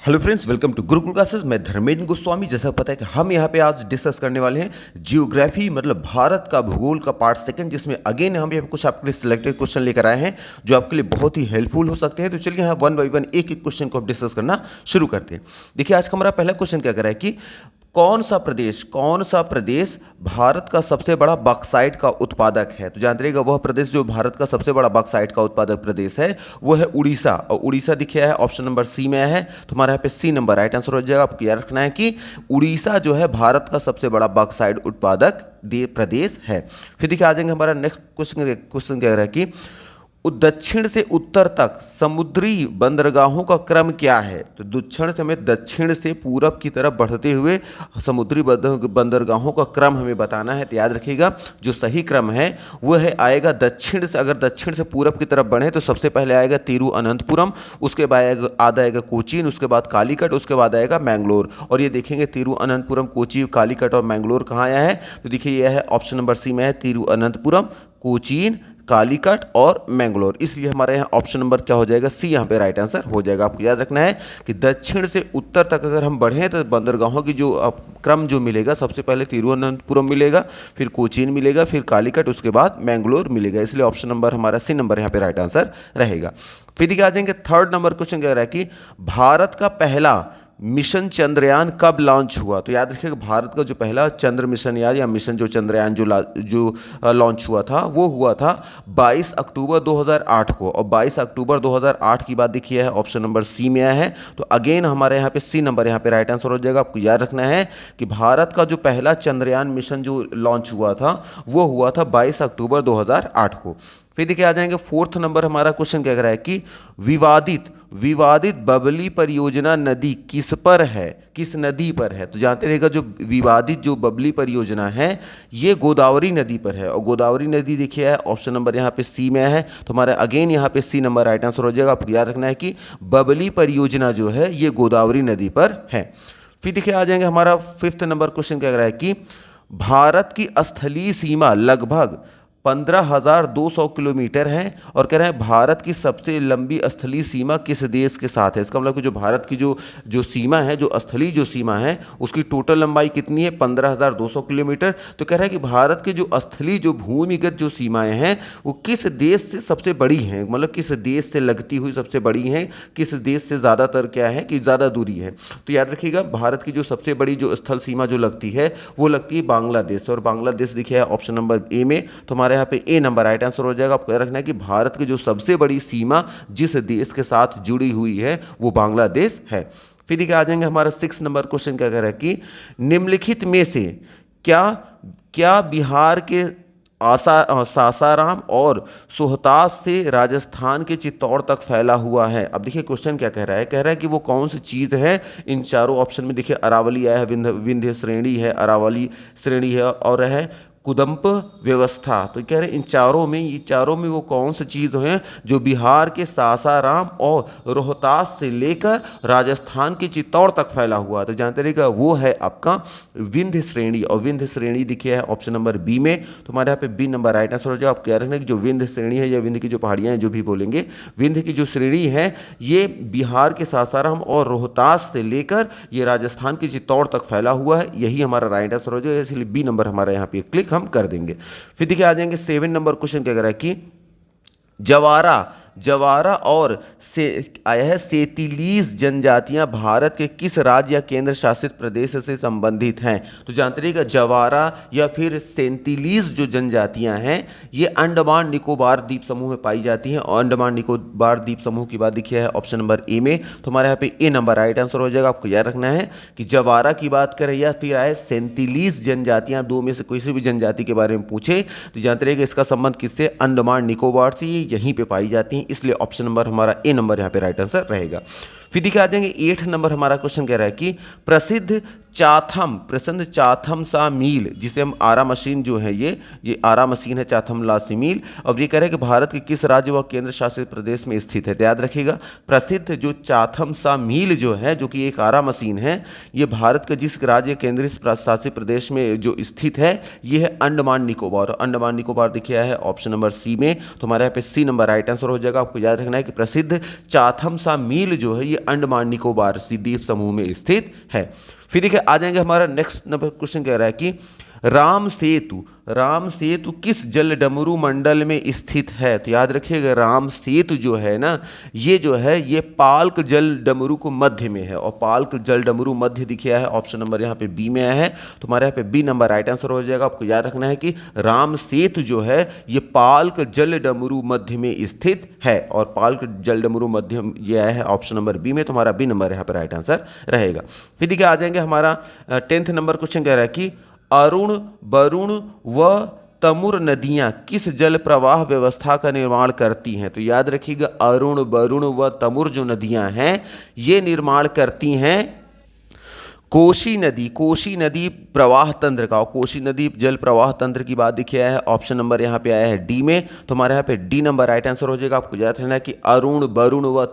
Hello friends, welcome to Gurukul classes. मैं धर्मेंद्र गोस्वामी। जैसा पता है कि हम यहाँ पे आज डिस्कस करने वाले हैं जियोग्राफी, मतलब भारत का भूगोल का पार्ट सेकंड, जिसमें अगेन हम यहाँ पे कुछ आपके लिए सिलेक्टेड क्वेश्चन लेकर आए हैं जो आपके लिए बहुत ही हेल्पफुल हो सकते हैं। तो चलिए यहाँ वन बाई वन एक एक क्वेश्चन को आप डिस्कस करना शुरू करते हैं। देखिए, आज का हमारा पहला क्वेश्चन क्या कर रहा है कि कौन सा प्रदेश भारत का सबसे बड़ा बॉक्साइट का उत्पादक है। तो जानते रहिएगा, वह प्रदेश जो भारत का सबसे बड़ा बॉक्साइट का उत्पादक प्रदेश है वो है उड़ीसा। और उड़ीसा दिखा है ऑप्शन नंबर सी में है, तो हमारे यहाँ पे सी नंबर राइट आंसर हो जाएगा। आपको याद रखना है कि उड़ीसा जो है भारत का सबसे बड़ा बॉक्साइट उत्पादक प्रदेश है। फिर देखिए, आ जाएंगे हमारा नेक्स्ट क्वेश्चन क्या रहा है कि दक्षिण से उत्तर तक समुद्री बंदरगाहों का क्रम क्या है। तो दक्षिण से पूरब की तरफ बढ़ते हुए समुद्री बंदरगाहों का क्रम हमें बताना है। तो याद रखिएगा, जो सही क्रम है वो है आएगा दक्षिण से, अगर दक्षिण से पूरब की तरफ बढ़े तो सबसे पहले आएगा तिरुअनंतपुरम, उसके बाद आएगा कोचीन, उसके बाद कालीकट, उसके बाद आएगा मैंगलोर। और ये देखेंगे तिरुअनंतपुरम, कोची, कालीकट और मैंगलोर कहाँ आया है। तो देखिए, यह है ऑप्शन नंबर सी में है, तिरुअनंतपुरम, कोचीन, कालीकट और मैंगलोर। इसलिए हमारे यहाँ ऑप्शन नंबर क्या हो जाएगा, सी यहाँ पे राइट आंसर हो जाएगा। आपको याद रखना है कि दक्षिण से उत्तर तक अगर हम बढ़ें तो बंदरगाहों की जो क्रम जो मिलेगा, सबसे पहले तिरुवनंतपुरम मिलेगा, फिर कोचीन मिलेगा, फिर कालीकट, उसके बाद मैंगलोर मिलेगा। इसलिए ऑप्शन नंबर हमारा सी नंबर यहाँ पे राइट आंसर रहेगा। फिर देखिए, आ जाएंगे थर्ड नंबर क्वेश्चन क्या रहा है कि भारत का पहला मिशन चंद्रयान कब लॉन्च हुआ। तो याद रखिएगा, भारत का जो पहला चंद्र मिशन या मिशन जो चंद्रयान जो लॉन्च हुआ था वो हुआ था 22 अक्टूबर 2008 को। और 22 अक्टूबर 2008 की बात देखिए है, ऑप्शन नंबर सी में आया है। तो अगेन हमारे यहाँ पे सी नंबर यहाँ पे राइट आंसर हो जाएगा। आपको याद रखना है कि भारत का जो पहला चंद्रयान मिशन जो लॉन्च हुआ था वो हुआ था 22 अक्टूबर 2008 को। फिर देखिए, आ जाएंगे फोर्थ नंबर हमारा क्वेश्चन क्या कह रहा है कि विवादित बबली परियोजना नदी किस पर है, किस नदी पर है। तो जानते रहेगा, जो विवादित जो बबली परियोजना है ये गोदावरी नदी पर है। और गोदावरी नदी देखिए है ऑप्शन नंबर यहाँ पे सी में है, तो हमारा अगेन यहाँ पे सी नंबर राइट आंसर हो जाएगा। आपको याद रखना है कि बबली परियोजना जो है ये गोदावरी नदी पर है। फिर देखिए, आ जाएंगे हमारा फिफ्थ नंबर क्वेश्चन क्या कह रहा है कि भारत की स्थलीय सीमा लगभग 15,200 किलोमीटर है। और कह रहे हैं भारत की सबसे लंबी स्थलीय सीमा किस देश के साथ है। इसका मतलब कि जो भारत की जो सीमा है, जो स्थलीय जो सीमा है, उसकी टोटल लंबाई कितनी है, 15,200 किलोमीटर। तो कह रहा है कि भारत की जो स्थलीय जो भूमिगत जो सीमाएं हैं वो किस देश से सबसे बड़ी हैं, मतलब किस देश से लगती हुई सबसे बड़ी हैं, किस देश से ज़्यादातर क्या है कि ज़्यादा दूरी है। तो याद रखिएगा, भारत की जो सबसे बड़ी जो स्थल सीमा जो लगती है वो लगती है बांग्लादेश। और बांग्लादेश देखिए ऑप्शन नंबर ए में, तो हमारे यहाँ पे ए नंबर राइट आंसर हो जाएगा। आपको याद रखना है कि भारत की जो सबसे बड़ी सीमा जिस देश के साथ जुड़ी हुई है वो बांग्लादेश है। फिर देखिए, आ जाएंगे हमारा 6 नंबर क्वेश्चन क्या कह रहा है कि निम्नलिखित में से क्या क्या बिहार के सासाराम और सोहतास से राजस्थान के चित्तौड़ तक फैला हुआ है। अब देखिए क्वेश्चन क्या कह रहा है कि वो कौन सी चीज़ है। इन चारों ऑप्शन में देखिए, अरावली आया है, विंध्य श्रेणी है, अरावली श्रेणी है, और है कुदम्प व्यवस्था। तो कह रहे हैं ये चारों में वो कौन सी चीज़ है जो बिहार के सासाराम और रोहतास से लेकर राजस्थान के चित्तौड़ तक फैला हुआ। तो जानते रहिएगा, वो है आपका विंध्य श्रेणी। और विंध्य श्रेणी देखिए है ऑप्शन नंबर बी में, तो हमारे यहाँ पे बी नंबर राइट आंसर हो जाएगा। आप कह रहे हैं कि जो विंध्य श्रेणी है या विंध्य की जो पहाड़ियाँ हैं, जो भी बोलेंगे, विंध्य की जो श्रेणी है ये बिहार के सासाराम और रोहतास से लेकर ये राजस्थान के चित्तौड़ तक फैला हुआ है। यही हमारा राइट आंसर हो जाएगा, इसलिए बी नंबर हमारा यहाँ पे क्लिक हम कर देंगे। फिर देखिए, आ जाएंगे 7 नंबर क्वेश्चन क्या कह रहा है कि जवारा और से आया है सेतिलीज जनजातियां भारत के किस राज्य या केंद्र शासित प्रदेश से संबंधित हैं। तो जानते रहिएगा, जवारा या फिर सेंतिलीज जो जनजातियां हैं ये अंडमान निकोबार द्वीप समूह में पाई जाती हैं। और अंडमान निकोबार द्वीप समूह की बात देखिए है ऑप्शन नंबर ए में, तो हमारे यहाँ पे ए नंबर राइट आंसर हो जाएगा। आपको याद रखना है कि जवारा की बात करें या फिर आए सेंतिलीज जनजातियां, दो में से कोई सी भी जनजाति के बारे में पूछे तो जानते रहिएगा इसका संबंध किससे, अंडमान निकोबार से, यहीं पे पाई जाती हैं। इसलिए ऑप्शन नंबर हमारा ए नंबर यहाँ पे राइट आंसर रहेगा। फिर देखिए, आ जाएंगे 8 नंबर हमारा क्वेश्चन कह रहा है कि प्रसिद्ध चाथम सा मील, जिसे हम आरा मशीन जो है ये आरा मशीन है, चाथम ला सी मील। अब ये कह रहे हैं कि भारत के किस राज्य व केंद्र शासित प्रदेश में स्थित है। तो याद रखिएगा, प्रसिद्ध जो चाथम सा मील जो है, जो कि एक आरा मशीन है, ये भारत के जिस राज्य केंद्र शासित प्रदेश में जो स्थित है ये है अंडमान निकोबार। अंडमान निकोबार देखिए है ऑप्शन नंबर सी में, तो हमारे यहाँ पे सी नंबर राइट आंसर हो जाएगा। आपको याद रखना है कि प्रसिद्ध चाथम सा मील जो है ये अंडमान निकोबार द्वीप समूह में स्थित है। फिर देखिए आ जाएंगे हमारा नेक्स्ट नंबर क्वेश्चन कह रहा है कि राम सेतु किस जल डमरू मंडल में स्थित है। तो याद रखिएगा राम सेतु जो है ना, ये जो है ये पाल्क जल डमरू को मध्य में है, और पाल्क जल डमरू मध्य दिखा है, ऑप्शन नंबर यहाँ पे बी में आया है। तुम्हारे यहाँ पे बी नंबर राइट आंसर हो जाएगा। आपको याद रखना है कि राम सेतु जो है ये पाल्क जल डमरू मध्य में स्थित है, और पाल्क जल डमरू मध्य ये आया है ऑप्शन नंबर बी में। तुम्हारा बी नंबर यहाँ पे राइट आंसर रहेगा। फिर देखिए आ जाएंगे हमारा 10th नंबर क्वेश्चन कह रहा है कि अरुण, वरुण व तमुर नदियां किस जल प्रवाह व्यवस्था का निर्माण करती हैं। तो याद रखिएगा अरुण, वरुण व तमुर जो नदियां हैं ये निर्माण करती हैं कोशी नदी प्रवाह तंत्र का। और कोशी नदी जल प्रवाह तंत्र की बात देखिए है ऑप्शन नंबर यहाँ पे आया है डी में। तो हमारे यहाँ पे डी नंबर राइट आंसर हो जाएगा। आपको याद रखना है कि अरुण, वरुण व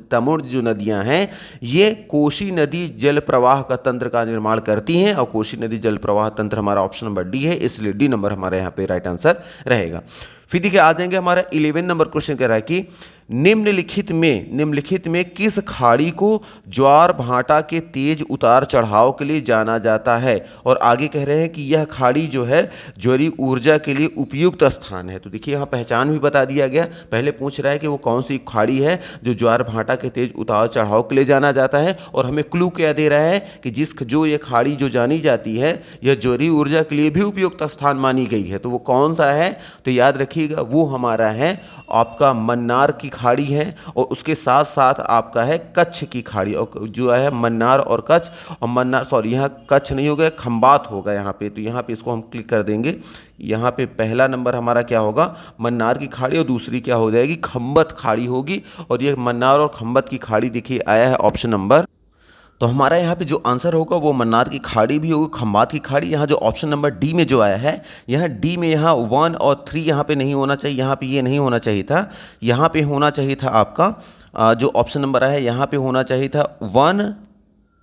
तमुर जो नदियां हैं ये कोशी नदी जल प्रवाह का तंत्र का निर्माण करती हैं, और कोशी नदी जल प्रवाह तंत्र हमारा ऑप्शन नंबर डी है, इसलिए डी नंबर हमारे यहाँ पे राइट आंसर रहेगा। फिर देखिए आ जाएंगे हमारा 11 नंबर क्वेश्चन कह रहा है कि निम्नलिखित में किस खाड़ी को ज्वार भाटा के तेज उतार चढ़ाव के लिए जाना जाता है। और आगे कह रहे हैं कि यह खाड़ी जो है ज्वारीय ऊर्जा के लिए उपयुक्त स्थान है। तो देखिए यहाँ पहचान भी बता दिया गया। पहले पूछ रहा है कि वो कौन सी खाड़ी है जो ज्वार भाटा के तेज उतार चढ़ाव के लिए जाना जाता है, और हमें क्लू क्या दे रहा है कि जो ये खाड़ी जो जानी जाती है यह ज्वारीय ऊर्जा के लिए भी उपयुक्त स्थान मानी गई है। तो वो कौन सा है, तो याद रखिएगा वो हमारा है आपका मन्नार की खाड़ी है, और उसके साथ साथ आपका है कच्छ की खाड़ी, और जो है मन्नार और कच्छ, और मन्नार सॉरी यहाँ कच्छ नहीं होगा, खंबात होगा यहाँ पे। तो यहाँ पे इसको हम क्लिक कर देंगे। यहाँ पे पहला नंबर हमारा क्या होगा, मन्नार की खाड़ी, और दूसरी क्या हो जाएगी, खंबत खाड़ी होगी। और ये मन्नार और खंबत की खाड़ी देखिए आया है ऑप्शन नंबर। तो हमारा यहाँ पे जो आंसर होगा वो मन्नार की खाड़ी भी होगी, खंबात की खाड़ी। यहाँ जो ऑप्शन नंबर डी में जो आया है, यहाँ डी में यहाँ 1 और 3 यहाँ पे नहीं होना चाहिए, यहाँ पे ये नहीं होना चाहिए था। यहाँ पे होना चाहिए था आपका जो ऑप्शन नंबर आया है यहाँ पे होना चाहिए था 1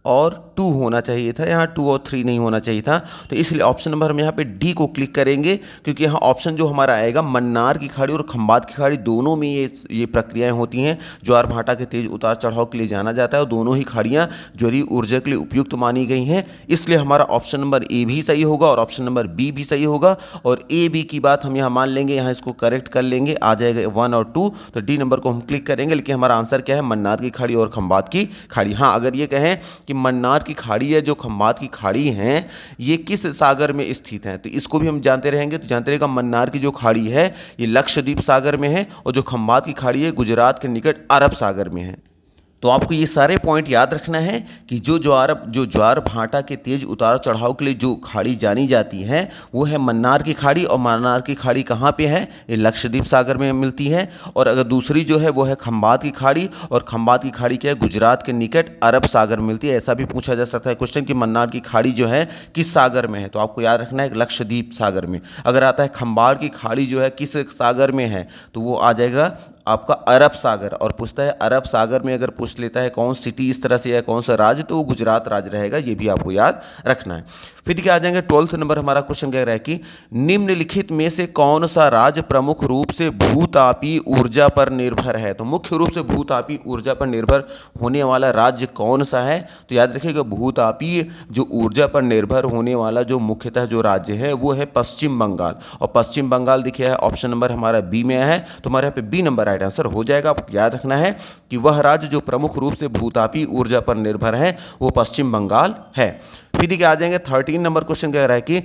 और 2 होना चाहिए था, यहाँ 2 और 3 नहीं होना चाहिए था। तो इसलिए ऑप्शन नंबर हम यहाँ पे डी को क्लिक करेंगे, क्योंकि यहाँ ऑप्शन जो हमारा आएगा मन्नार की खाड़ी और खंबात की खाड़ी दोनों में ये प्रक्रियाएं होती हैं। ज्वार भाटा के तेज उतार चढ़ाव के लिए जाना जाता है, और दोनों ही खाड़ियाँ ज्वारीय ऊर्जा के लिए उपयुक्त मानी गई हैं। इसलिए हमारा ऑप्शन नंबर ए भी सही होगा और ऑप्शन नंबर बी भी सही होगा। और ए बी की बात हम यहाँ मान लेंगे, यहाँ इसको करेक्ट कर लेंगे, आ जाएगा 1 और 2। तो डी नंबर को हम क्लिक करेंगे, लेकिन हमारा आंसर क्या है, मन्नार की खाड़ी और खंबात की खाड़ी। हाँ, अगर ये कहें कि मन्नार की खाड़ी है जो खंबात की खाड़ी हैं ये किस सागर में स्थित हैं, तो इसको भी हम जानते रहेंगे। तो जानते रहेगा मन्नार की जो खाड़ी है ये लक्षद्वीप सागर में है, और जो खंबात की खाड़ी है गुजरात के निकट अरब सागर में है। तो आपको ये सारे पॉइंट याद रखना है कि जो ज्वार भाटा के तेज उतार चढ़ाव के लिए जो खाड़ी जानी जाती है वो है मन्नार की खाड़ी, और मन्नार की खाड़ी कहाँ पे है, ये लक्षद्वीप सागर में मिलती है। और अगर दूसरी जो है वो है खंबात की खाड़ी, और खंबात की खाड़ी क्या है, गुजरात के निकट अरब सागर में मिलती है। ऐसा भी पूछा जा सकता है क्वेश्चन कि मन्नार की खाड़ी जो है किस सागर में है, तो आपको याद रखना है लक्षद्वीप सागर में। अगर आता है खंबात की खाड़ी जो है किस सागर में है, तो वो आ जाएगा आपका अरब सागर। और पूछता है अरब सागर में, अगर पूछ लेता है कौन सिटी इस तरह से या कौन सा राज्य, तो वो गुजरात राज्य रहेगा। ये भी आपको याद रखना है। फिर क्या आ जाएंगे 12th नंबर हमारा क्वेश्चन कह रहा है कि निम्नलिखित में से कौन सा राज्य प्रमुख रूप से भूतापीय ऊर्जा पर निर्भर है। तो मुख्य रूप से भूतापीय ऊर्जा पर निर्भर होने वाला राज्य कौन सा है, तो याद रखिएगा भूतापीय जो ऊर्जा पर निर्भर होने वाला जो मुख्यतः जो राज्य है वो है पश्चिम बंगाल। और पश्चिम बंगाल देखिए है ऑप्शन नंबर हमारा बी में है, तो हमारे यहाँ पे बी नंबर राइट आंसर हो जाएगा। आपको याद रखना है कि वह राज्य जो प्रमुख रूप से भूतापीय ऊर्जा पर निर्भर है वो पश्चिम बंगाल है। फिर देखिए आ जाएंगे 13 नंबर क्वेश्चन कह रहा है कि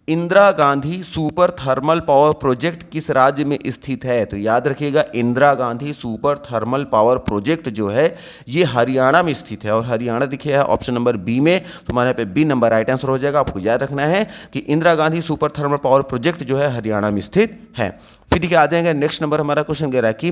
Indira Gandhi super thermal power project किस राज्य में स्थित है। तो याद रखिएगा Indira Gandhi super thermal power project जो है ये हरियाणा में स्थित है, और हरियाणा दिखे है ऑप्शन नंबर बी में। तो हमारे यहाँ पे बी नंबर राइट आंसर हो जाएगा। आपको याद रखना है कि Indira Gandhi super thermal power project जो है हरियाणा में स्थित है। फिर देखिए आ जाएंगे नेक्स्ट नंबर हमारा क्वेश्चन कह रहा है कि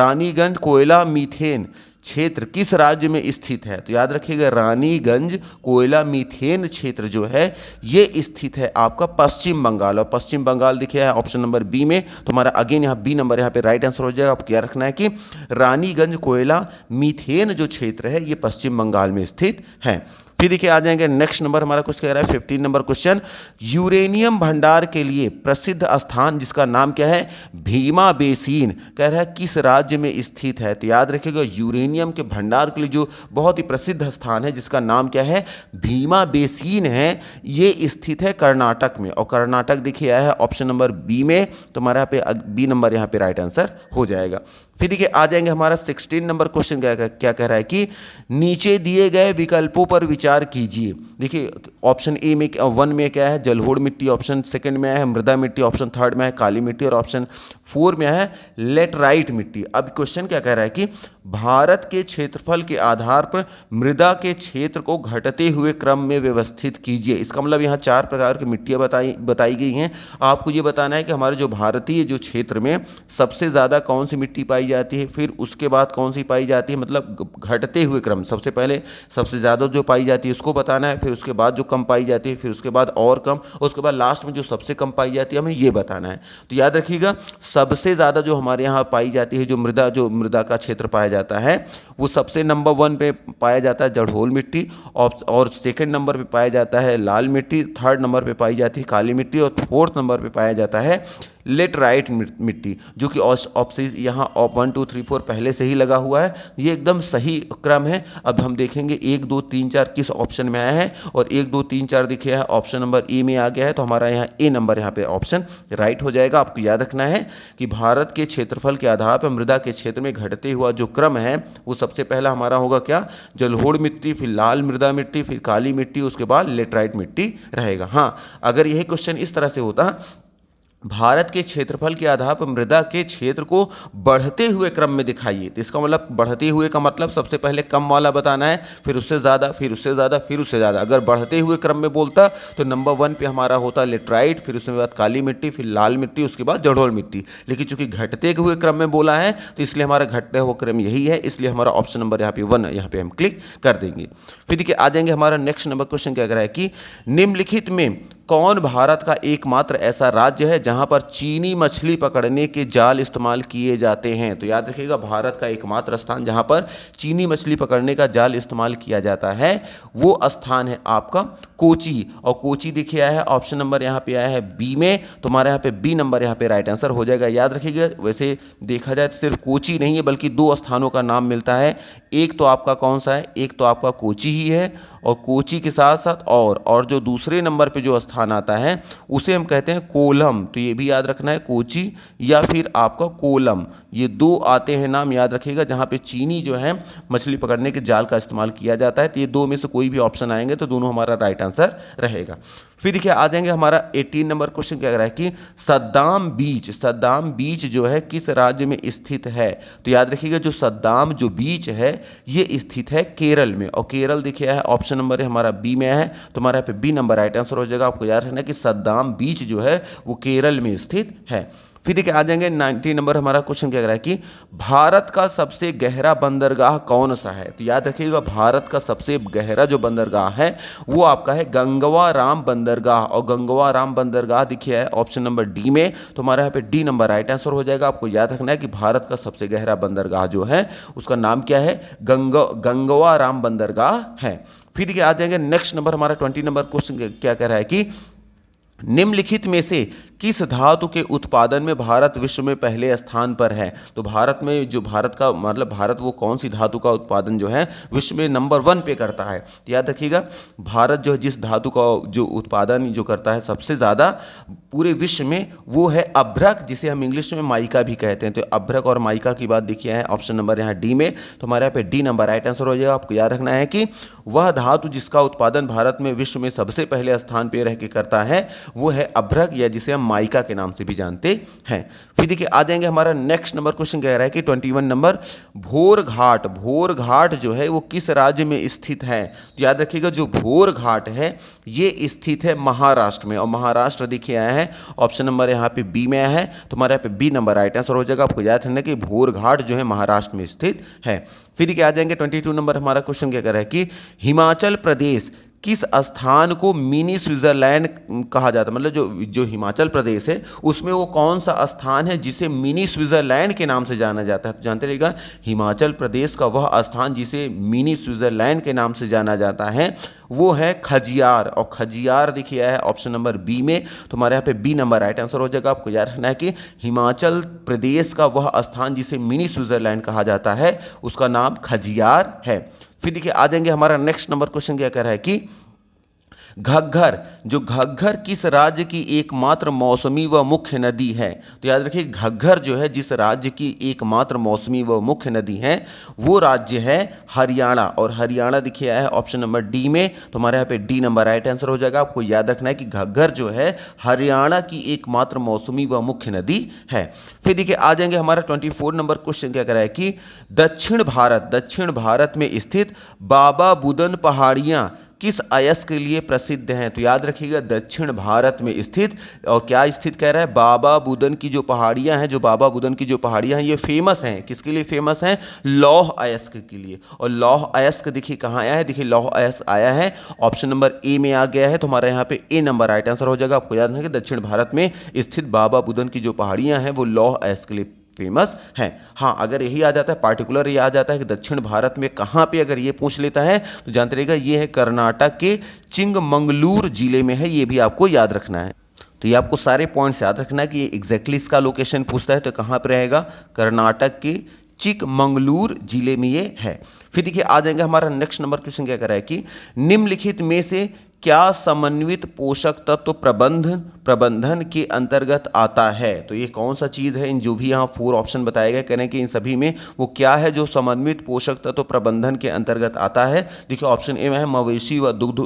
रानीगंज कोयला मीथेन क्षेत्र किस राज्य में स्थित है। तो याद रखिएगा रानीगंज कोयला मीथेन क्षेत्र जो है ये स्थित है आपका पश्चिम बंगाल, और पश्चिम बंगाल देखिए है ऑप्शन नंबर बी में। तो हमारा अगेन यहाँ बी नंबर यहाँ पे राइट आंसर हो जाएगा। आपको क्या रखना है कि रानीगंज कोयला मीथेन जो क्षेत्र है ये पश्चिम बंगाल में स्थित है। फिर देखिए आ जाएंगे नेक्स्ट नंबर हमारा कुछ कह रहा है 15 नंबर क्वेश्चन, यूरेनियम भंडार के लिए प्रसिद्ध स्थान जिसका नाम क्या है, भीमा बेसिन, कह रहा है किस राज्य में स्थित है। तो याद रखिएगा यूरेनियम के भंडार के लिए जो बहुत ही प्रसिद्ध स्थान है जिसका नाम क्या है, भीमा बेसिन है, ये स्थित है कर्नाटक में। और कर्नाटक देखिए आया है ऑप्शन नंबर बी में, तो हमारे यहाँ पे बी नंबर यहाँ पे राइट आंसर हो जाएगा। फिर देखिए आ जाएंगे हमारा 16 नंबर क्वेश्चन क्या कह रहा है कि नीचे दिए गए विकल्पों पर विचार कीजिए। देखिए ऑप्शन ए में 1 में क्या है, जलोढ़ मिट्टी, ऑप्शन सेकंड में है मृदा मिट्टी, ऑप्शन थर्ड में है काली मिट्टी, और ऑप्शन 4 में है लेटराइट मिट्टी। अब क्वेश्चन क्या कह रहा है कि भारत के क्षेत्रफल के आधार पर मृदा के क्षेत्र को घटते हुए क्रम में व्यवस्थित कीजिए। इसका मतलब यहाँ 4 प्रकार की मिट्टियाँ बताई गई हैं। आपको ये बताना है कि हमारे जो भारतीय जो क्षेत्र में सबसे ज़्यादा कौन सी मिट्टी पाई जाती है, फिर उसके बाद कौन सी पाई जाती है, मतलब घटते हुए क्रम, सबसे पहले सबसे ज़्यादा जो पाई जाती है उसको बताना है, फिर उसके बाद जो कम पाई जाती है, फिर उसके बाद और कम, और उसके बाद लास्ट में जो सबसे कम पाई जाती है हमें ये बताना है। तो याद रखिएगा सबसे ज़्यादा जो हमारे यहाँ पाई जाती है, जो मृदा का क्षेत्र पाया जाता है, वो सबसे नंबर 1 पे पाया जाता है जड़होल मिट्टी, और सेकंड नंबर पे पाया जाता है लाल मिट्टी, थर्ड नंबर पे पाई जाती है काली मिट्टी, और फोर्थ नंबर पे पाया जाता है लेटराइट मिट्टी, जो कि ऑप्शन यहाँ 1 2 3 4 पहले से ही लगा हुआ है। ये एकदम सही क्रम है। अब हम देखेंगे 1 2 3 4 किस ऑप्शन में आया है, और 1 2 3 4 दिखे है ऑप्शन नंबर ए में आ गया है, तो हमारा यहाँ ए नंबर यहाँ पे ऑप्शन राइट हो जाएगा। आपको याद रखना है कि भारत के क्षेत्रफल के आधार पर मृदा के क्षेत्र में घटते हुआ जो क्रम है वो सबसे पहला हमारा होगा क्या, जलोढ़ मिट्टी, फिर लाल मृदा मिट्टी, फिर काली मिट्टी, उसके बाद लेटराइट मिट्टी रहेगा। हाँ, अगर यही क्वेश्चन इस तरह से होता, भारत के क्षेत्रफल के आधार पर मृदा के क्षेत्र को बढ़ते हुए क्रम में दिखाइए, तो इसका मतलब बढ़ते हुए का मतलब सबसे पहले कम वाला बताना है, फिर उससे ज़्यादा, फिर उससे ज़्यादा, फिर उससे ज़्यादा। अगर बढ़ते हुए क्रम में बोलता तो नंबर 1 पे हमारा होता लेटराइट, फिर उसके बाद काली मिट्टी, फिर लाल मिट्टी, उसके बाद जड़ोल मिट्टी। लेकिन चूंकि घटते हुए क्रम में बोला है तो इसलिए हमारा घटते हुए क्रम यही है, इसलिए हमारा ऑप्शन नंबर यहाँ पे 1 यहाँ पे हम क्लिक कर देंगे। फिर देखिए आ जाएंगे हमारा नेक्स्ट नंबर क्वेश्चन क्या कह रहा है कि निम्नलिखित में कौन भारत का एकमात्र ऐसा राज्य है जहां पर चीनी मछली पकड़ने के जाल इस्तेमाल किए जाते हैं। तो याद रखिएगा भारत का एकमात्र स्थान जहां पर चीनी मछली पकड़ने का जाल इस्तेमाल किया जाता है वो स्थान है आपका कोची। और कोची देखिए आया है ऑप्शन नंबर यहाँ पे आया है बी में, तो हमारे यहाँ पे बी नंबर यहाँ पे राइट आंसर हो जाएगा। याद रखिएगा वैसे देखा जाए तो सिर्फ कोची नहीं है बल्कि 2 स्थानों का नाम मिलता है, एक तो आपका कौन सा है, एक तो आपका कोची ही है, और कोची के साथ साथ और जो दूसरे नंबर पे जो स्थान आता है उसे हम कहते हैं कोलम। तो ये भी याद रखना है, कोची या फिर आपका कोलम, ये 2 आते हैं नाम, याद रखिएगा, जहाँ पे चीनी जो है मछली पकड़ने के जाल का इस्तेमाल किया जाता है। तो ये 2 में से कोई भी ऑप्शन आएंगे तो दोनों हमारा राइट आंसर रहेगा। फिर देखिए आ जाएंगे हमारा 18 नंबर क्वेश्चन क्या कह रहा है कि सद्दाम बीच जो है किस राज्य में स्थित है। तो याद रखिएगा जो सद्दाम जो बीच है ये स्थित है केरल में, और केरल देखिए है ऑप्शन नंबर है हमारा बी में है, तो हमारा पे बी नंबर राइट आंसर हो जाएगा। आपको याद रखना है कि सद्दाम बीच जो है वो केरल में स्थित है। फिर देखिए आ जाएंगे 19 नंबर हमारा क्वेश्चन क्या कह रहा है कि भारत का सबसे गहरा बंदरगाह कौन सा है। तो याद रखिएगा भारत का सबसे गहरा जो बंदरगाह है वो आपका है गंगवा राम बंदरगाह, और गंगवा राम बंदरगाह देखिए है ऑप्शन नंबर डी में, तो हमारे यहाँ पे डी नंबर राइट आंसर हो जाएगा। आपको याद रखना है कि भारत का सबसे गहरा बंदरगाह जो है उसका नाम क्या है, गंगवा राम बंदरगाह है। फिर देखिए आ जाएंगे नेक्स्ट नंबर हमारा 20 नंबर क्वेश्चन क्या कह रहा है कि निम्नलिखित में से किस धातु के उत्पादन में भारत विश्व में पहले स्थान पर है। तो भारत में जो भारत का मतलब भारत वो कौन सी धातु का उत्पादन जो है विश्व में नंबर 1 पे करता है। तो याद रखिएगा भारत जो है जिस धातु का जो उत्पादन जो करता है सबसे ज़्यादा पूरे विश्व में वो है अभ्रक, जिसे हम इंग्लिश में माइका भी कहते हैं। तो अभ्रक और माइका की बात देखिए है ऑप्शन नंबर यहाँ डी में, तो हमारे यहाँ पे डी नंबर राइट आंसर हो जाएगा। आपको याद रखना है कि वह धातु जिसका उत्पादन भारत में विश्व में सबसे पहले स्थान पर रह के करता है वो है अभ्रक, या जिसे हम माइका के नाम से भी जानते हैं। फिर देखिए आ जाएंगे हमारा नेक्स्ट नंबर क्वेश्चन कह रहा है कि 21 नंबर भोर घाट जो है वो किस राज्य में स्थित है। तो याद रखिएगा जो भोर घाट है ये स्थित है महाराष्ट्र में, और महाराष्ट्र देखिए आया है ऑप्शन नंबर यहाँ पे बी में आया है, तो हमारे यहाँ पे बी नंबर राइट आंसर हो जाएगा। आपको याद रखना कि भोर घाट जो है महाराष्ट्र में स्थित है। फिर देखिए आ जाएंगे 22 नंबर हमारा क्वेश्चन क्या कह रहा है कि हिमाचल प्रदेश किस स्थान को मिनी स्विट्जरलैंड कहा जाता है, मतलब जो जो हिमाचल प्रदेश है उसमें वो कौन सा स्थान है जिसे मिनी स्विट्जरलैंड के नाम से जाना जाता है। तो जानते रहिएगा, हिमाचल प्रदेश का वह स्थान जिसे मिनी स्विट्जरलैंड के नाम से जाना जाता है वो है खजियार। और खजियार देखिए है ऑप्शन नंबर बी में, तो हमारे यहाँ पे बी नंबर राइट आंसर हो जाएगा। आपको याद रखना है कि हिमाचल प्रदेश का वह स्थान जिसे मिनी स्विट्जरलैंड कहा जाता है उसका नाम खजियार है। फिर देखिए आ जाएंगे, हमारा नेक्स्ट नंबर क्वेश्चन क्या कह रहा है कि घग्गर, जो घग्गर किस राज्य की एकमात्र मौसमी व मुख्य नदी है। तो याद रखिए, घग्गर जो है जिस राज्य की एकमात्र मौसमी व मुख्य नदी है वो राज्य है हरियाणा। और हरियाणा देखिए आया है ऑप्शन नंबर डी में, तो हमारे यहाँ पे डी नंबर राइट आंसर हो जाएगा। आपको याद रखना है कि घग्गर जो है हरियाणा की एकमात्र मौसमी व मुख्य नदी है। फिर देखिए आ जाएंगे, हमारा 24 नंबर क्वेश्चन क्या कह रहा है कि दक्षिण भारत में स्थित बाबा बुदन पहाड़ियां किस अयस्क के लिए प्रसिद्ध हैं। तो याद रखिएगा, दक्षिण भारत में स्थित, और क्या स्थित कह रहा है, बाबा बुदन की जो पहाड़ियां हैं, जो बाबा बुदन की जो पहाड़ियां हैं ये फेमस हैं, किसके लिए फेमस हैं, लौह अयस्क के लिए। और लौह अयस्क देखिए कहाँ आया है, देखिए लौह अयस्क आया है ऑप्शन नंबर ए में आ गया है, तो हमारे यहाँ पे ए नंबर राइट आंसर हो जाएगा। आपको याद रखना कि दक्षिण भारत में स्थित बाबा बुदन की जो पहाड़ियां हैं वो लौह अयस्क के लिए फेमस है। हाँ, अगर यही आ जाता है, पार्टिकुलर ये आ जाता है कि दक्षिण भारत में कहाँ पे, अगर ये पूछ लेता है तो जानते रहिएगा ये है कर्नाटक के चिंगमंगलूर जिले में है, ये भी आपको याद रखना है। तो ये आपको सारे पॉइंट्स याद रखना है कि ये एग्जैक्टली इसका लोकेशन पूछता है तो कहाँ पर रहेगा, कर्नाटक के चिकमंगलूर जिले में ये है। फिर देखिए आ जाएंगे, हमारा नेक्स्ट नंबर क्वेश्चन क्या कर रहा है कि निम्नलिखित में से क्या समन्वित पोषक तत्व प्रबंधन के अंतर्गत आता है। तो ये कौन सा चीज़ है, इन जो भी यहाँ 4 ऑप्शन बताए गए, करें कि इन सभी में वो क्या है जो समन्वित पोषक तत्व प्रबंधन के अंतर्गत आता है। देखिए ऑप्शन ए में है मवेशी व दुग्ध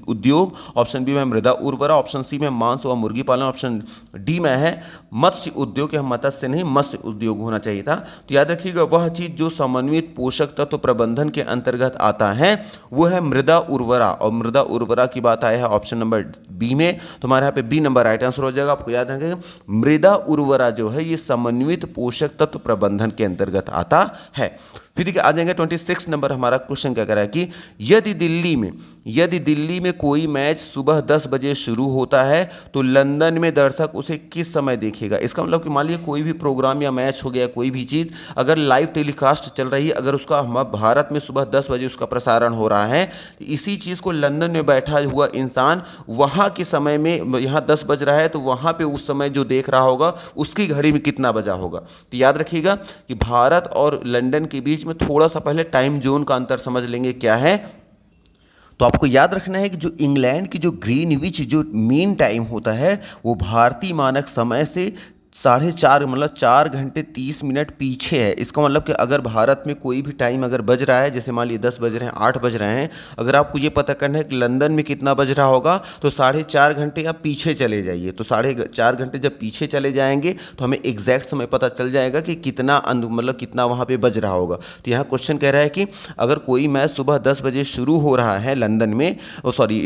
उद्योग, ऑप्शन बी में मृदा उर्वरा, ऑप्शन सी में मांस व मुर्गी पालन, ऑप्शन डी में है मत्स्य उद्योग, या मत्स्य नहीं मत्स्य उद्योग होना चाहिए था। तो याद रखिएगा वह चीज़ जो समन्वित पोषक तत्व प्रबंधन के अंतर्गत आता है वो है मृदा उर्वरा। और मृदा उर्वरा की बात आया है ऑप्शन नंबर बी में, तो हमारे यहाँ पे बी नंबर राइट आंसर हो जाएगा। आपको याद रखें मृदा उर्वरा जो है ये समन्वित पोषक तत्व प्रबंधन के अंतर्गत आता है। फिर देखिए आ जाएंगे 26 नंबर, हमारा क्वेश्चन क्या कर रहा है कि यदि दिल्ली में कोई मैच सुबह 10 बजे शुरू होता है तो लंदन में दर्शक उसे किस समय देखेगा। इसका मतलब कि मान लीजिए कोई भी प्रोग्राम या मैच हो गया, कोई भी चीज़ अगर लाइव टेलीकास्ट चल रही है, अगर उसका भारत में सुबह 10 बजे उसका प्रसारण हो रहा है, तो इसी चीज़ को लंदन में बैठा हुआ इंसान वहाँ के समय में, यहाँ 10 बज रहा है तो वहाँ पर उस समय जो देख रहा होगा उसकी घड़ी में कितना बजा होगा। तो याद रखिएगा कि भारत और लंदन के बीच में थोड़ा सा पहले टाइम जोन का अंतर समझ लेंगे क्या है। तो आपको याद रखना है कि जो इंग्लैंड की जो ग्रीनविच जो मेन टाइम होता है वो भारतीय मानक समय से 4:30 मतलब 4 घंटे 30 मिनट पीछे है। इसका मतलब कि अगर भारत में कोई भी टाइम अगर बज रहा है, जैसे मान लीजिए 10 बज रहे हैं, 8 बज रहे हैं, अगर आपको ये पता करना है कि लंदन में कितना बज रहा होगा तो 4:30 घंटे आप पीछे चले जाइए। तो 4:30 घंटे जब पीछे चले जाएंगे तो हमें एग्जैक्ट समय पता चल जाएगा कि कितना मतलब कितना वहाँ पर बज रहा होगा। तो यहाँ क्वेश्चन कह रहा है कि अगर कोई मैच सुबह 10 बजे शुरू हो रहा है लंदन में,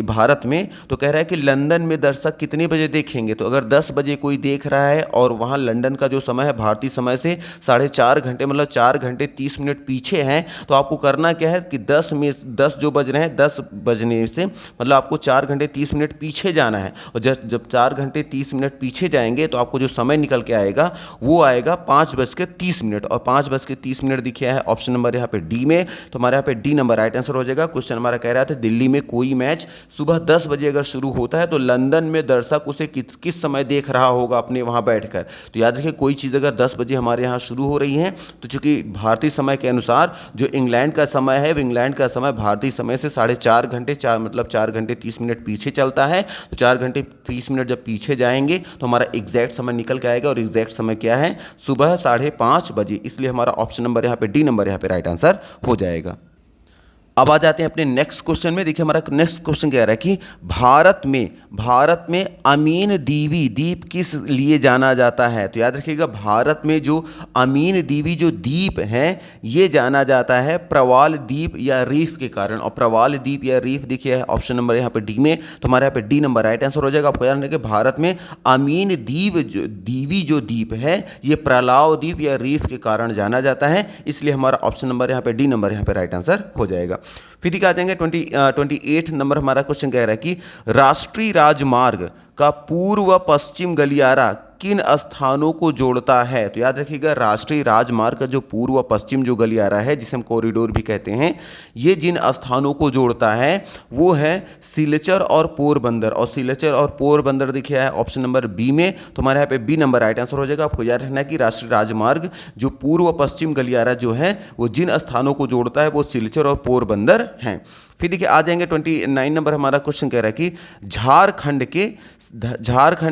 भारत में, तो कह रहा है कि लंदन में दर्शक कितने बजे देखेंगे। तो अगर 10 बजे कोई देख रहा है और वहाँ लंदन का जो समय है भारतीय समय से 4:30 घंटे मतलब 4 घंटे 30 मिनट पीछे हैं, तो आपको करना क्या है कि 10 जो बज रहे हैं, 10 बजने से मतलब आपको 4 घंटे 30 मिनट पीछे जाना है। और जब 4 घंटे 30 मिनट पीछे जाएंगे तो आपको जो समय निकल के आएगा वो आएगा 5:30। और 5:30 दिखे है ऑप्शन नंबर यहाँ पे डी में, तो हमारे यहाँ पे डी नंबर राइट आंसर हो जाएगा। क्वेश्चन हमारा कह रहा था दिल्ली में कोई मैच सुबह 10 बजे अगर शुरू होता है तो लंदन में दर्शक उसे किस समय देख रहा होगा अपने वहाँ बैठकर। तो याद रखिए कोई चीज़ अगर 10 बजे हमारे यहाँ शुरू हो रही है तो चूंकि भारतीय समय के अनुसार जो इंग्लैंड का समय है, वो इंग्लैंड का समय भारतीय समय से 4:30 घंटे 4 घंटे 30 मिनट पीछे चलता है। तो 4 घंटे 30 मिनट जब पीछे जाएंगे तो हमारा एग्जैक्ट समय निकल के आएगा, और एग्जैक्ट समय क्या है, सुबह 5:30 बजे। इसलिए हमारा ऑप्शन नंबर यहाँ पे डी नंबर यहाँ पे राइट आंसर हो जाएगा। अब आ जाते हैं अपने नेक्स्ट क्वेश्चन में। देखिए हमारा नेक्स्ट क्वेश्चन क्या रहा है कि भारत में अमीन दीवी द्वीप किस लिए जाना जाता है। तो याद रखिएगा भारत में जो अमीन दीवी जो द्वीप है ये जाना जाता है प्रवाल द्वीप या रीफ के कारण। और प्रवाल द्वीप या रीफ देखिए ऑप्शन नंबर यहाँ पे डी में, तो हमारे यहाँ पे डी नंबर राइट आंसर हो जाएगा। आपको याद रखना कि भारत में अमीन दीवी जो द्वीप है ये प्रलाव द्वीप या रीफ के कारण जाना जाता है, इसलिए हमारा ऑप्शन नंबर यहाँ पे डी नंबर यहाँ पे राइट आंसर हो जाएगा। फिर देखिए आ जाएंगे 28 नंबर हमारा क्वेश्चन कह रहा है कि राष्ट्रीय राजमार्ग का पूर्व पश्चिम गलियारा किन स्थानों को जोड़ता है। तो याद रखिएगा राष्ट्रीय राजमार्ग का जो पूर्व पश्चिम जो गलियारा है जिसे हम कॉरिडोर भी कहते हैं, ये जिन स्थानों को जोड़ता है वो है सिलचर और पोरबंदर। और सिलचर और पोरबंदर देखिए है ऑप्शन नंबर बी में, तो हमारे यहाँ पे बी नंबर राइट आंसर हो जाएगा। आपको याद रखना है कि राष्ट्रीय राजमार्ग जो पूर्व पश्चिम गलियारा जो है वो जिन स्थानों को जोड़ता है वो सिलचर और पोरबंदर हैं। फिर देखिए आ जाएंगे 29 नंबर हमारा क्वेश्चन कह रहा है कि झारखंड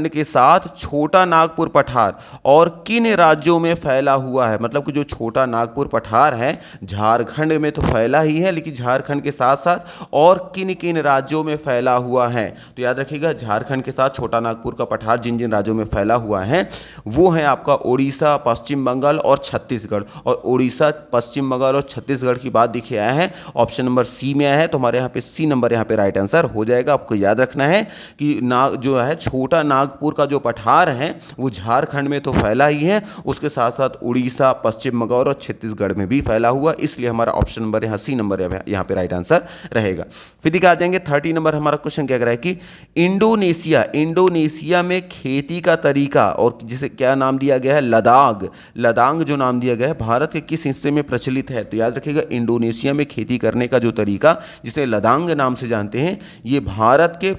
के साथ छोटा नागपुर पठार और किन राज्यों में फैला हुआ है। मतलब कि जो छोटा नागपुर पठार है झारखंड में तो फैला ही है, लेकिन झारखंड के साथ साथ और किन किन राज्यों में फैला हुआ है। तो याद रखिएगा झारखंड के साथ छोटा नागपुर का पठार जिन जिन राज्यों में फैला हुआ है वो है आपका उड़ीसा, पश्चिम बंगाल और छत्तीसगढ़। और उड़ीसा, पश्चिम बंगाल और छत्तीसगढ़ की बात देखिए आया है ऑप्शन नंबर सी में आया है, तो हमारे यहाँ पे सी नंबर यहाँ पे राइट आंसर हो जाएगा। आपको याद रखना है कि जो है छोटा नागपुर का जो पठार है वो झारखंड में तो फैला ही है, उसके साथ साथ उड़ीसा, पश्चिम बंगाल और छत्तीसगढ़ में भी फैला हुआ, इसलिए हमारा ऑप्शन नंबर यहाँ सी नंबर यहाँ पे राइट आंसर रहेगा। फिर देखिए आ जाएंगे 30 नंबर हमारा क्वेश्चन क्या कह रहा है कि इंडोनेशिया में खेती का तरीका और जिसे क्या नाम दिया गया है लदांग जो नाम दिया गया है भारत के किस हिस्से में प्रचलित है। तो याद रखिएगा इंडोनेशिया में खेती करने का जो तरीका जिसे लदांग नाम से जानते हैं ये भारत के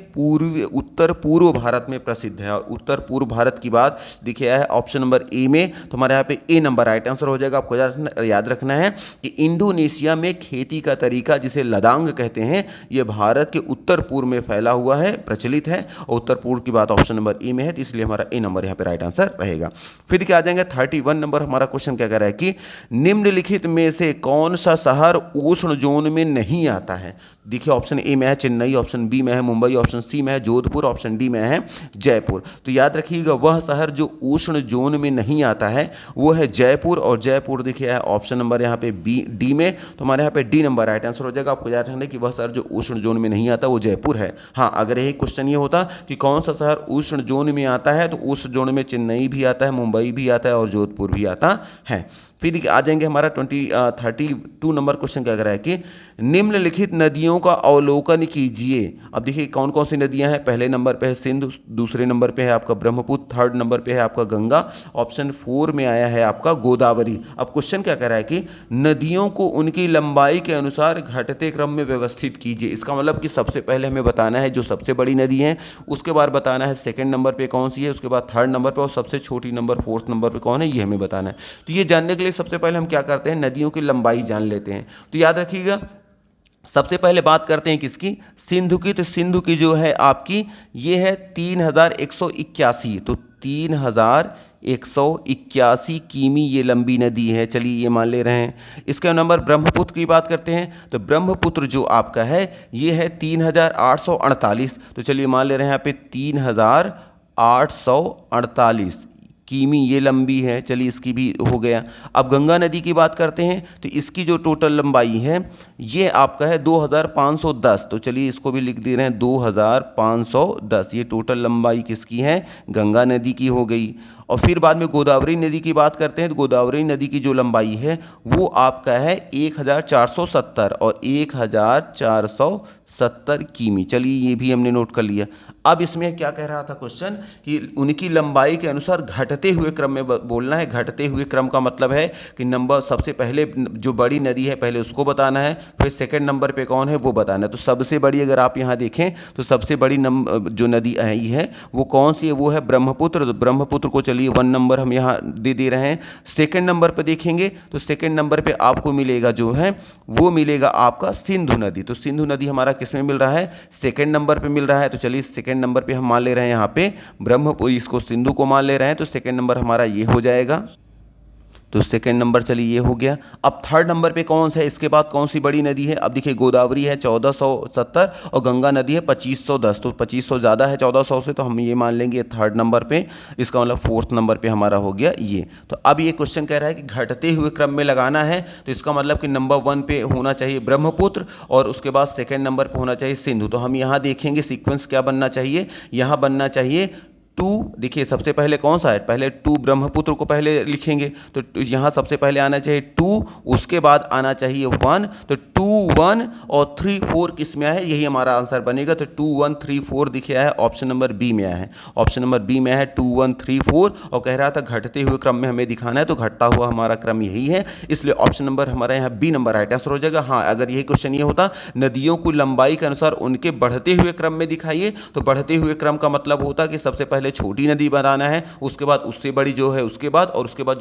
उत्तर पूर्व भारत में प्रसिद्ध है। और उत्तर पूर्व भारत की बात देखिए है ऑप्शन नंबर ए में, तो हमारे यहाँ पे ए नंबर राइट आंसर हो जाएगा। आपको याद रखना है कि इंडोनेशिया में खेती का तरीका जिसे लदांग कहते हैं ये भारत के उत्तर पूर्व में फैला हुआ है, प्रचलित है, और उत्तर पूर्व की बात ऑप्शन नंबर ए में है, तो इसलिए हमारा ए नंबर यहाँ पे राइट आंसर रहेगा। फिर क्या आ जाएंगे 31 नंबर हमारा क्वेश्चन क्या कह रहा है कि निम्नलिखित में से कौन सा शहर उष्ण जोन में नहीं आता है। देखिए ऑप्शन ए में है चेन्नई, ऑप्शन बी में है मुंबई, ऑप्शन सी में है जोधपुर, ऑप्शन डी में है जयपुर। तो याद रखिएगा वह शहर जो उष्ण जोन में नहीं आता है वो है जयपुर, और जयपुर देखिए है ऑप्शन नंबर यहाँ पे डी में, तो हमारे यहाँ पे डी नंबर राइट आंसर हो जाएगा। आपको याद रखना है कि वह शहर जो उष्ण जोन में नहीं आता वो जयपुर है। हाँ, अगर यही क्वेश्चन ये होता कि कौन सा शहर उष्ण जोन में आता है तो उष्ण जोन में चेन्नई भी आता है, मुंबई भी आता है और जोधपुर भी आता है। फिर आ जाएंगे हमारा 32 नंबर क्वेश्चन क्या कर रहा है कि निम्नलिखित नदियों का अवलोकन कीजिए। अब देखिए कौन कौन सी नदियां हैं। पहले नंबर पे है सिंधु, दूसरे नंबर पे है आपका ब्रह्मपुत्र, थर्ड नंबर पे है आपका गंगा, ऑप्शन 4 में आया है आपका गोदावरी। अब क्वेश्चन क्या कह रहा है कि नदियों को उनकी लंबाई के अनुसार घटते क्रम में व्यवस्थित कीजिए। इसका मतलब कि सबसे पहले हमें बताना है जो सबसे बड़ी नदी है, उसके बाद बताना है सेकेंड नंबर पर कौन सी है, उसके बाद थर्ड नंबर पर, और सबसे छोटी नंबर फोर्थ नंबर पर कौन है ये हमें बताना है। तो ये जानने के लिए सबसे पहले हम क्या करते हैं नदियों की लंबाई जान लेते हैं। तो याद रखिएगा सबसे पहले बात करते हैं किसकी, सिंधु की। तो सिंधु की जो है आपकी ये है 3181, तो 3181 किमी ये लंबी नदी है, चलिए ये मान ले रहे हैं। इसके नंबर ब्रह्मपुत्र की बात करते हैं तो ब्रह्मपुत्र जो आपका है ये है 3848, तो चलिए मान ले रहे हैं यहाँ पे 3848 किमी ये लंबी है, चलिए इसकी भी हो गया। अब गंगा नदी की बात करते हैं तो इसकी जो टोटल लंबाई है ये आपका है 2510, तो चलिए इसको भी लिख दे रहे हैं 2510, ये टोटल लंबाई किसकी है, गंगा नदी की हो गई। और फिर बाद में गोदावरी नदी की बात करते हैं तो गोदावरी नदी की जो लंबाई है वो आपका है 1470 और 1470 किमी, चलिए ये भी हमने नोट कर लिया। अब इसमें क्या कह रहा था क्वेश्चन कि उनकी लंबाई के अनुसार घटते हुए क्रम में बोलना है। घटते हुए क्रम का मतलब है कि नंबर सबसे पहले जो बड़ी नदी है पहले उसको बताना है, फिर सेकंड नंबर पे कौन है वो बताना है। तो सबसे बड़ी अगर आप यहाँ देखें तो सबसे बड़ी जो नदी आई है वो कौन सी है, वो है ब्रह्मपुत्र। तो ब्रह्मपुत्र को चलिए 1 नंबर हम यहाँ दे रहे हैं। सेकेंड नंबर पर देखेंगे तो सेकेंड नंबर पर आपको मिलेगा जो है वो मिलेगा आपका सिंधु नदी। तो सिंधु नदी हमारा किस में मिल रहा है, सेकेंड नंबर पर मिल रहा है। तो चलिए सेकेंड नंबर पे हम मान ले रहे हैं यहाँ पे ब्रह्मपुत्र, इसको सिंधु को मान ले रहे हैं, तो सेकंड नंबर हमारा ये हो जाएगा। तो सेकंड नंबर चलिए ये हो गया। अब थर्ड नंबर पे कौन सा है, इसके बाद कौन सी बड़ी नदी है। अब देखिए गोदावरी है 1470 और गंगा नदी है 2510, तो 2500 ज़्यादा है 1400 से, तो हम ये मान लेंगे थर्ड नंबर पे। इसका मतलब फोर्थ नंबर पे हमारा हो गया ये। तो अब ये क्वेश्चन कह रहा है कि घटते हुए क्रम में लगाना है, तो इसका मतलब कि नंबर 1 पे होना चाहिए ब्रह्मपुत्र और उसके बाद सेकेंड नंबर पर होना चाहिए सिंधु। तो हम यहाँ देखेंगे सीक्वेंस क्या बनना चाहिए, यहाँ बनना चाहिए टू, देखिए सबसे पहले कौन सा है, पहले टू ब्रह्मपुत्र को पहले लिखेंगे, तो यहाँ सबसे पहले आना चाहिए टू, उसके बाद आना चाहिए वन, तो टू वन और थ्री फोर किस में है, यही हमारा आंसर बनेगा। तो टू वन थ्री फोर दिखा है ऑप्शन नंबर बी में है, ऑप्शन नंबर बी में है टू वन थ्री फोर, और कह रहा था घटते हुए क्रम में हमें दिखाना है, तो घटता हुआ हमारा क्रम यही है, इसलिए ऑप्शन नंबर हमारा यहाँ बी नंबर राइट आंसर हो जाएगा। हाँ, अगर यही क्वेश्चन ये होता नदियों को लंबाई के अनुसार उनके बढ़ते हुए क्रम में दिखाइए, तो बढ़ते हुए क्रम का मतलब होता कि सबसे पहले छोटी नदी बनाना है, उसके बाद उससे बड़ी जो है उसके बाद, और उसके बाद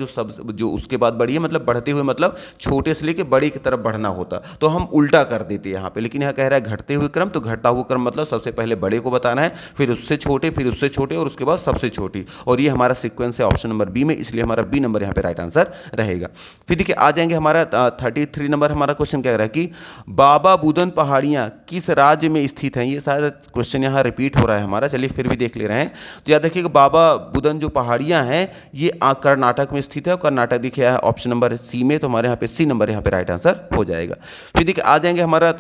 जो उसके बाद बड़ी है, मतलब बढ़ते हुए मतलब छोटे से लेके बड़े की तरफ बढ़ना होता, तो हम उल्टा कर देते यहाँ पे। लेकिन यहाँ कह रहा है घटते हुए क्रम, तो घटता हुआ क्रम मतलब सबसे पहले बड़े को बताना है, फिर उससे छोटे, फिर उससे छोटे, और उसके बाद सबसे छोटी, और ये हमारा सीक्वेंस है ऑप्शन नंबर बी में, इसलिए हमारा बी नंबर यहाँ पे राइट आंसर रहेगा। फिर देखिए आ जाएंगे हमारा 33 नंबर, हमारा क्वेश्चन क्या कह रहा है कि बाबा बुदन पहाड़ियाँ किस राज्य में स्थित हैं। ये शायद क्वेश्चन यहाँ रिपीट हो रहा है हमारा, चलिए फिर भी देख ले रहे हैं। तो याद रखिएगा बाबा बुदन जो पहाड़ियाँ हैं ये कर्नाटक में स्थित है, और कर्नाटक देखिए है ऑप्शन नंबर सी में, तो हमारे यहाँ पे सी नंबर यहाँ पे राइट आंसर हो जाएगा। फिर देखिए आ जाएंगे हमारा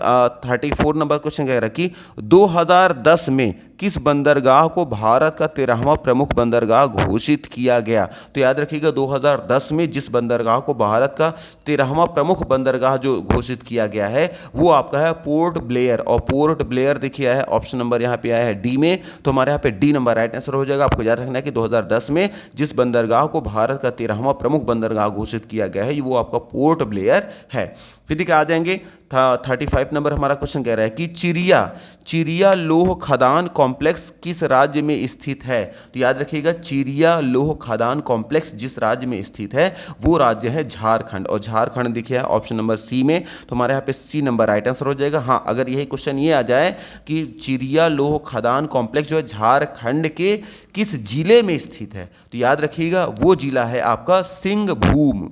34 नंबर क्वेश्चन कह रहा है कि 2010 में किस बंदरगाह को भारत का 13वां प्रमुख बंदरगाह घोषित किया गया। तो याद रखिएगा 2010 में जिस बंदरगाह को भारत का 13वां प्रमुख बंदरगाह जो घोषित किया गया है वो आपका है पोर्ट ब्लेयर, और पोर्ट ब्लेयर देखिए है ऑप्शन नंबर यहाँ पे आया है डी में, तो हमारे यहाँ पे डी नंबर राइट आंसर हो जाएगा। आपको याद रखना है कि 2010 में जिस बंदरगाह को भारत का 13वां प्रमुख बंदरगाह घोषित किया गया है वो आपका पोर्ट ब्लेयर है। फिर देखिए आ जाएंगे 35 नंबर, हमारा क्वेश्चन कह रहा है कि चिरिया लोह खदान कॉम्प्लेक्स किस राज्य में स्थित है। तो याद रखिएगा चिरिया लोह खदान कॉम्प्लेक्स जिस राज्य में स्थित है वो राज्य है झारखंड, और झारखंड देखिए ऑप्शन नंबर सी में, तो हमारे यहाँ पे सी नंबर राइट आंसर हो जाएगा। हाँ, अगर यही क्वेश्चन ये आ जाए कि चिरिया लोह खदान कॉम्प्लेक्स जो है झारखंड के किस जिले में स्थित है, तो याद रखिएगा वो जिला है आपका सिंहभूम।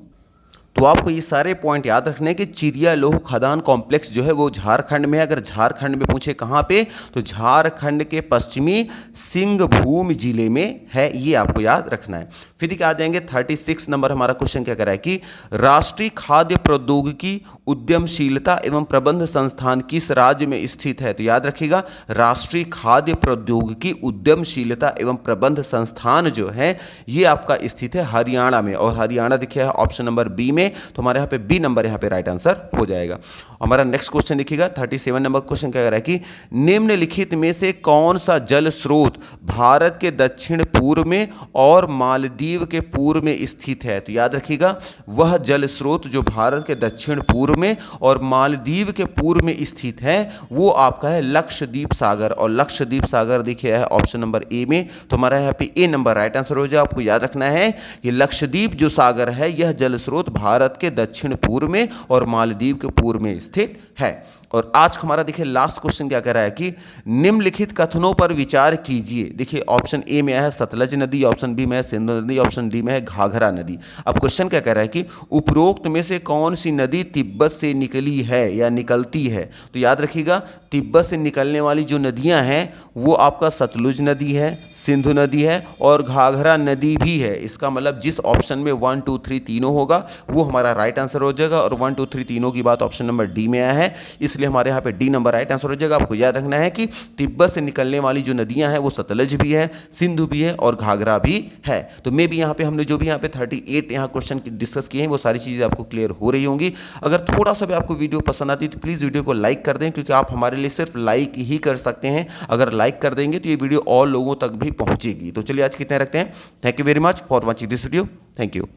तो आपको ये सारे पॉइंट याद रखने हैं कि चिरिया लोह खदान कॉम्प्लेक्स जो है वो झारखंड में है। अगर झारखंड में पूछे कहाँ पे, तो झारखंड के पश्चिमी सिंहभूम जिले में है, ये आपको याद रखना है। फिर देखिए आ जाएंगे 36 नंबर, हमारा क्वेश्चन क्या कह रहा है कि राष्ट्रीय खाद्य प्रौद्योगिकी उद्यमशीलता एवं प्रबंध संस्थान किस राज्य में स्थित है। तो याद रखिएगा राष्ट्रीय खाद्य प्रौद्योगिकी उद्यमशीलता एवं प्रबंध संस्थान जो है ये आपका स्थित है हरियाणा में, और हरियाणा देखिए ऑप्शन नंबर बी में, तो हमारे यहाँ पे बी नंबर यहाँ पे राइट आंसर हो जाएगा। हमारा नेक्स्ट क्वेश्चन देखिएगा 37 नंबर क्वेश्चन क्या कह रहा है कि निम्नलिखित में से कौन सा जल स्रोत भारत के दक्षिण पूर्व में और मालदीव के पूर्व में स्थित है। तो याद रखिएगा वह जल स्रोत जो भारत के दक्षिण पूर्व में और मालदीव के पूर्व में स्थित है वो आपका है लक्षद्वीप सागर, और लक्षद्वीप सागर देखिए है ऑप्शन नंबर ए में, तो हमारा यहाँ पे ए नंबर राइट आंसर हो जाए। आपको याद रखना है कि लक्षद्वीप जो सागर है यह जल स्रोत भारत के दक्षिण पूर्व में और मालदीव के पूर्व में स्थित है। और आज हमारा देखिए लास्ट क्वेश्चन क्या कह रहा है कि निम्नलिखित कथनों पर विचार कीजिए। देखिए ऑप्शन ए में है सतलज नदी, ऑप्शन बी में है सिंधु नदी, ऑप्शन डी में है घाघरा नदी। अब क्वेश्चन क्या कह रहा है कि उपरोक्त में से कौन सी नदी तिब्बत से निकली है या निकलती है। तो याद रखिएगा तिब्बत से निकलने वाली जो नदियां हैं वो आपका सतलुज नदी है, सिंधु नदी है और घाघरा नदी भी है। इसका मतलब जिस ऑप्शन में 1 2 3 तीनों होगा वो हमारा राइट आंसर हो जाएगा, और 1 2 3 तीनों की बात ऑप्शन नंबर डी में आया है, इसलिए हमारे यहाँ पे डी नंबर राइट आंसर हो जाएगा। आपको याद रखना है कि तिब्बत से निकलने वाली जो नदियां हैं वो सतलज भी है, सिंधु भी है और घाघरा भी है। तो मे भी यहाँ पे हमने जो भी यहाँ पे 38 यहाँ क्वेश्चन डिस्कस किए हैं वो सारी चीज़ें आपको क्लियर हो रही होंगी। अगर थोड़ा सा भी आपको वीडियो पसंद आती है तो प्लीज़ वीडियो को लाइक कर दें, क्योंकि आप हमारे लिए सिर्फ लाइक ही कर सकते हैं। अगर लाइक कर देंगे तो ये वीडियो और लोगों तक भी पहुंचेगी। तो चलिए आज कितने रखते हैं। Thank you very much for watching this video. Thank you.